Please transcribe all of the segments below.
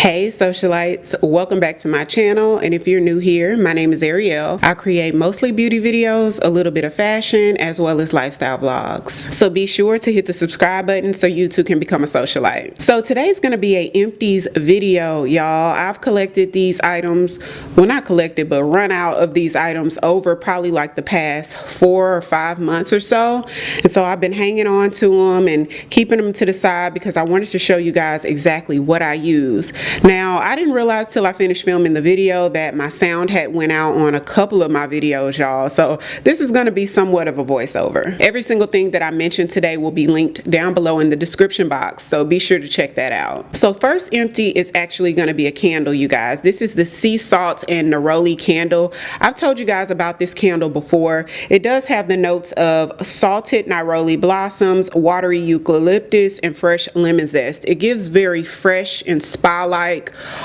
Hey socialites, welcome back to my channel, and if you're new here, my name is Ariel. I create mostly beauty videos, a little bit of fashion, as well as lifestyle vlogs. So be sure to hit the subscribe button so you too can become a socialite. So today's gonna be a empties video, y'all. I've collected these items, well not collected, but run out of these items over probably like the past 4 or 5 months or so. And so I've been hanging on to them and keeping them to the side because I wanted to show you guys exactly what I use. Now, I didn't realize till I finished filming the video that my sound had went out on a couple of my videos, y'all. So this is going to be somewhat of a voiceover. Every single thing that I mentioned today will be linked down below in the description box, so be sure to check that out. So first empty is actually going to be a candle, you guys. This is the Sea Salt and Neroli candle. I've told you guys about this candle before. It does have the notes of salted neroli blossoms, watery eucalyptus, and fresh lemon zest. It gives very fresh and spa-like.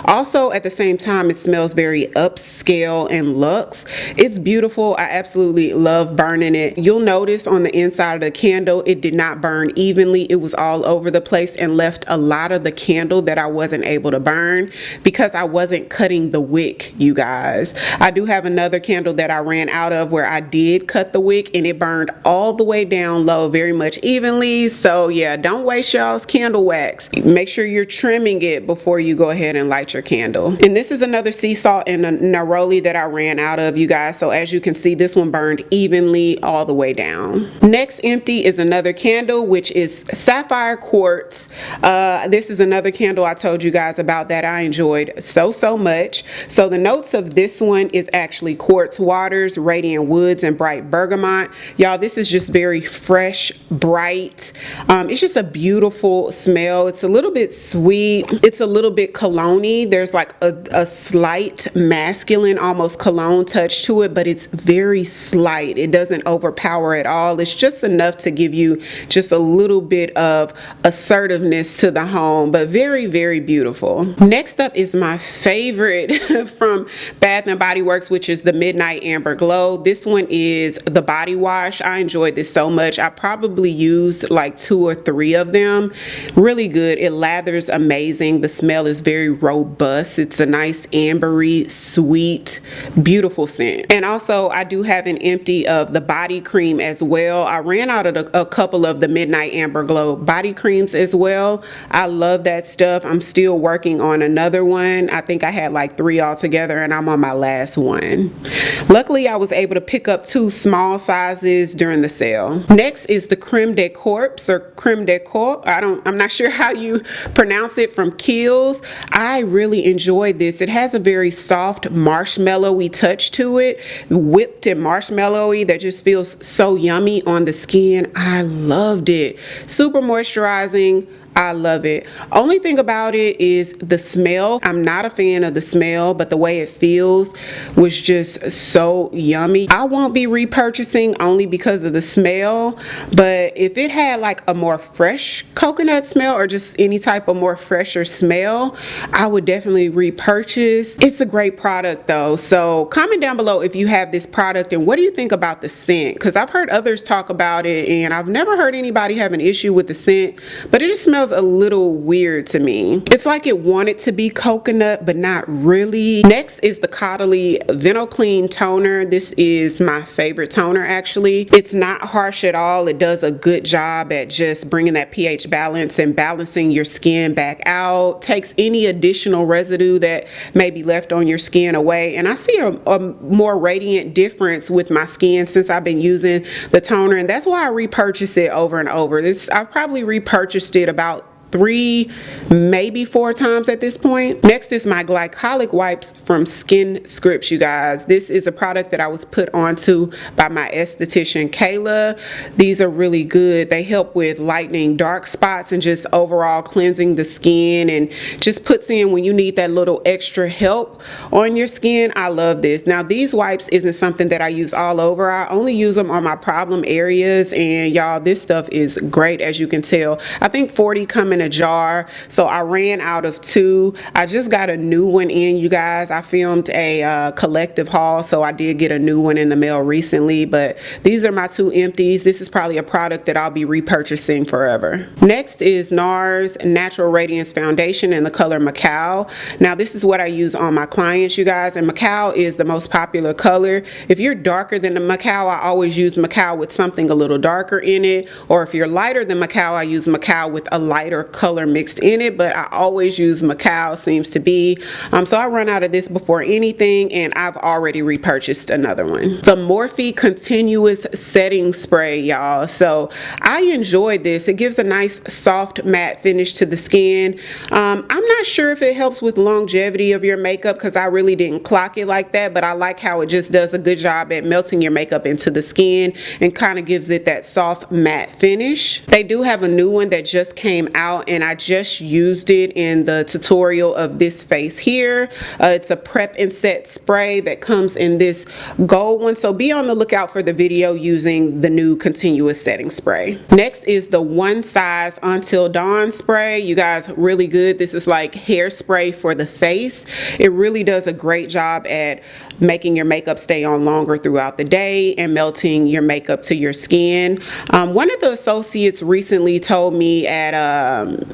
Also, at the same time, it smells very upscale and luxe. It's beautiful. I absolutely love burning it. You'll notice on the inside of the candle, it did not burn evenly. It was all over the place and left a lot of the candle that I wasn't able to burn because I wasn't cutting the wick, you guys. I do have another candle that I ran out of where I did cut the wick and it burned all the way down low very much evenly. So yeah, don't waste y'all's candle wax. Make sure you're trimming it before you go ahead and light your candle. And this is another sea salt and a neroli that I ran out of, you guys. So as you can see, this one burned evenly all the way down. Next empty is another candle, which is sapphire quartz. This is another candle I told you guys about that I enjoyed so much. So the notes of this one is actually quartz waters, radiant woods, and bright bergamot. Y'all, this is just very fresh, bright. It's just a beautiful smell. It's a little bit sweet. It's a little bit cologne-y. There's like a slight masculine, almost cologne touch to it, but it's very slight. It doesn't overpower at all. It's just enough to give you just a little bit of assertiveness to the home, but very beautiful. Next up is my favorite from Bath and Body Works, which is the Midnight Amber Glow. This one is the body wash. I enjoyed this so much. I probably used like 2 or 3 of them. Really good. It lathers amazing. The smell is very robust. It's a nice ambery, sweet, beautiful scent. And also I do have an empty of the body cream as well. I ran out of a couple of the Midnight Amber Glow body creams as well. I love that stuff. I'm still working on another one. I think I had like 3 altogether and I'm on my last one. Luckily I was able to pick up 2 small sizes during the sale. Next is the Creme de Corpse or Creme de Corps. I'm not sure how you pronounce it, from Kiehl's. I really enjoyed this. It has a very soft marshmallowy touch to it, whipped and marshmallowy, that just feels so yummy on the skin. I loved it. Super moisturizing. I love it. Only thing about it is the smell. I'm not a fan of the smell, but the way it feels was just so yummy. I won't be repurchasing only because of the smell, but if it had like a more fresh coconut smell or just any type of more fresher smell, I would definitely repurchase. It's a great product though. So comment down below if you have this product and what do you think about the scent? Because I've heard others talk about it and I've never heard anybody have an issue with the scent, but it just smells a little weird to me. It's like it wanted to be coconut, but not really. Next is the Caudalie VenoClean toner. This is my favorite toner actually. It's not harsh at all. It does a good job at just bringing that pH balance and balancing your skin back out. Takes any additional residue that may be left on your skin away. And I see a more radiant difference with my skin since I've been using the toner, and that's why I repurchase it over and over. I've probably repurchased it about 3, maybe 4 times at this point. Next is my glycolic wipes from Skin Scripts, you guys. This is a product that I was put onto by my esthetician Kayla. These are really good. They help with lightening dark spots and just overall cleansing the skin, and just puts in when you need that little extra help on your skin. I love this. Now these wipes isn't something that I use all over. I only use them on my problem areas, and y'all, this stuff is great. As you can tell, I think 40 come in in a jar, so I ran out of 2. I just got a new one in, you guys. I filmed a collective haul, so I did get a new one in the mail recently, but these are my 2 empties. This is probably a product that I'll be repurchasing forever. Next is NARS Natural Radiance Foundation in the color Macao. Now this is what I use on my clients, you guys, and Macao is the most popular color. If you're darker than the Macao, I always use Macao with something a little darker in it, or if you're lighter than Macao, I use Macao with a lighter color mixed in it, but I always use Macao, seems to be. So I run out of this before anything, and I've already repurchased another one. The Morphe Continuous Setting Spray, y'all. So I enjoyed this. It gives a nice soft matte finish to the skin. I'm not sure if it helps with longevity of your makeup because I really didn't clock it like that, but I like how it just does a good job at melting your makeup into the skin and kind of gives it that soft matte finish. They do have a new one that just came out, and I just used it in the tutorial of this face here. It's a prep and set spray that comes in this gold one, so be on the lookout for the video using the new continuous setting spray. Next is the One Size Until Dawn spray. You guys, really good. This is like hairspray for the face. It really does a great job at making your makeup stay on longer throughout the day and melting your makeup to your skin. One of the associates recently told me at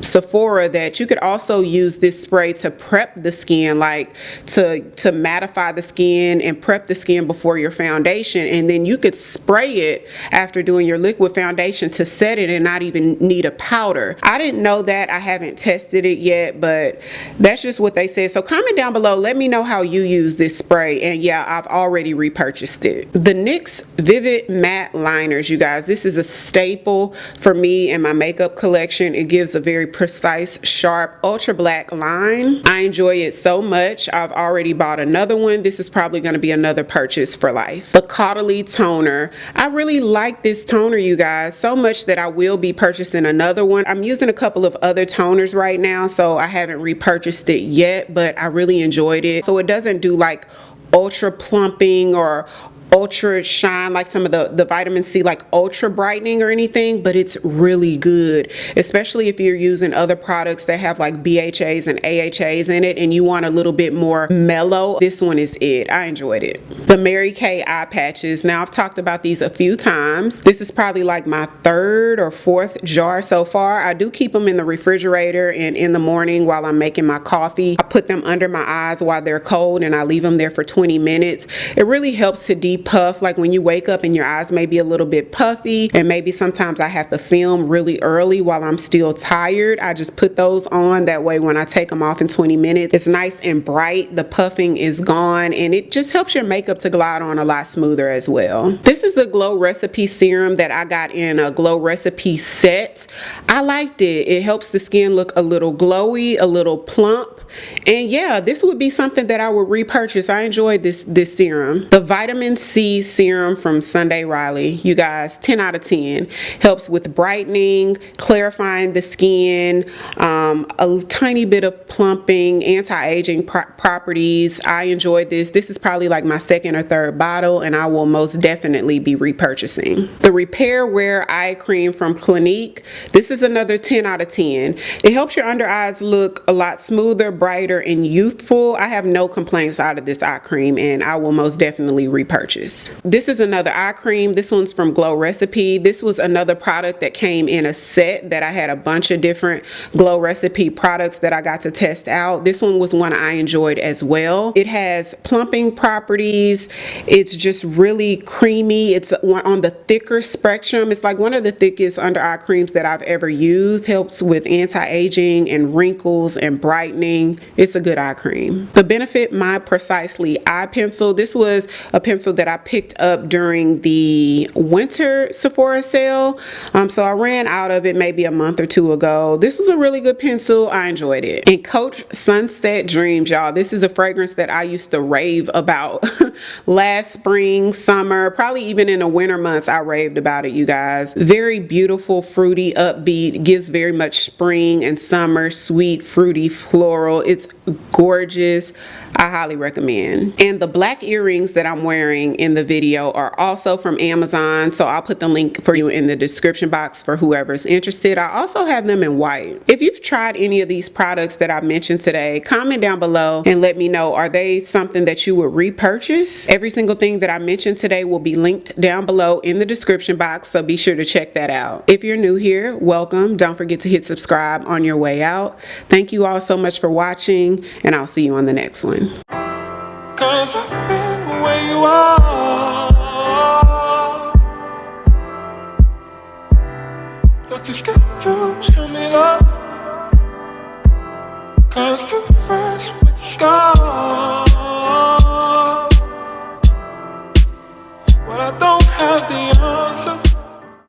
Sephora that you could also use this spray to prep the skin, like to mattify the skin and prep the skin before your foundation, and then you could spray it after doing your liquid foundation to set it and not even need a powder. I didn't know that. I haven't tested it yet, but that's just what they said. So comment down below, let me know how you use this spray, and yeah, I've already repurchased it. The NYX Vivid Matte Liners, you guys, this is a staple for me in my makeup collection. It gives a very precise, sharp, ultra black line. I enjoy it so much. I've already bought another one. This is probably going to be another purchase for life. The Caudalie Toner. I really like this toner, you guys, so much that I will be purchasing another one. I'm using a couple of other toners right now, so I haven't repurchased it yet, but I really enjoyed it. So it doesn't do like ultra plumping or ultra shine like some of the vitamin C, like ultra brightening or anything, but it's really good, especially if you're using other products that have like BHAs and AHAs in it and you want a little bit more mellow. This one is it. I enjoyed it. The Mary Kay eye patches. Now I've talked about these a few times. This is probably like my 3rd or 4th jar so far. I do keep them in the refrigerator, and in the morning while I'm making my coffee, I put them under my eyes while they're cold and I leave them there for 20 minutes. It really helps to puff, like when you wake up and your eyes may be a little bit puffy, and maybe sometimes I have to film really early while I'm still tired. I just put those on, that way when I take them off in 20 minutes, it's nice and bright, the puffing is gone, and it just helps your makeup to glide on a lot smoother as well. This is the Glow Recipe serum that I got in a Glow Recipe set. I liked it. It helps the skin look a little glowy, a little plump. And yeah, this would be something that I would repurchase. I enjoyed this serum. The Vitamin C serum from Sunday Riley, you guys, 10 out of 10. Helps with brightening, clarifying the skin, a tiny bit of plumping, anti-aging properties. I enjoyed this. This is probably like my 2nd or 3rd bottle, and I will most definitely be repurchasing. The Repair Wear Eye Cream from Clinique. This is another 10 out of 10. It helps your under eyes look a lot smoother, brighter, and youthful. I have no complaints out of this eye cream, and I will most definitely repurchase. This is another eye cream. This one's from Glow Recipe. This was another product that came in a set that I had a bunch of different Glow Recipe products that I got to test out. This one was one I enjoyed as well. It has plumping properties. It's just really creamy. It's on the thicker spectrum. It's like one of the thickest under eye creams that I've ever used. Helps with anti-aging and wrinkles and brightening. It's a good eye cream. The Benefit My Precisely eye pencil. This was a pencil that I picked up during the winter Sephora sale. So I ran out of it maybe a month or 2 ago. This was a really good pencil. I enjoyed it. And Coach Sunset Dreams, y'all. This is a fragrance that I used to rave about last spring, summer, probably even in the winter months. I raved about it, you guys. Very beautiful, fruity, upbeat. Gives very much spring and summer, sweet, fruity, floral. pearl. It's gorgeous. I highly recommend. And the black earrings that I'm wearing in the video are also from Amazon, so I'll put the link for you in the description box for whoever's interested. I also have them in white. If you've tried any of these products that I mentioned today, comment down below and let me know, are they something that you would repurchase? Every single thing that I mentioned today will be linked down below in the description box, so be sure to check that out. If you're new here, welcome. Don't forget to hit subscribe on your way out. Thank you all so much for watching, and I'll see you on the next one. 'Cause I've been where you are, you're too scared to show me love, 'cause too fresh with the scars.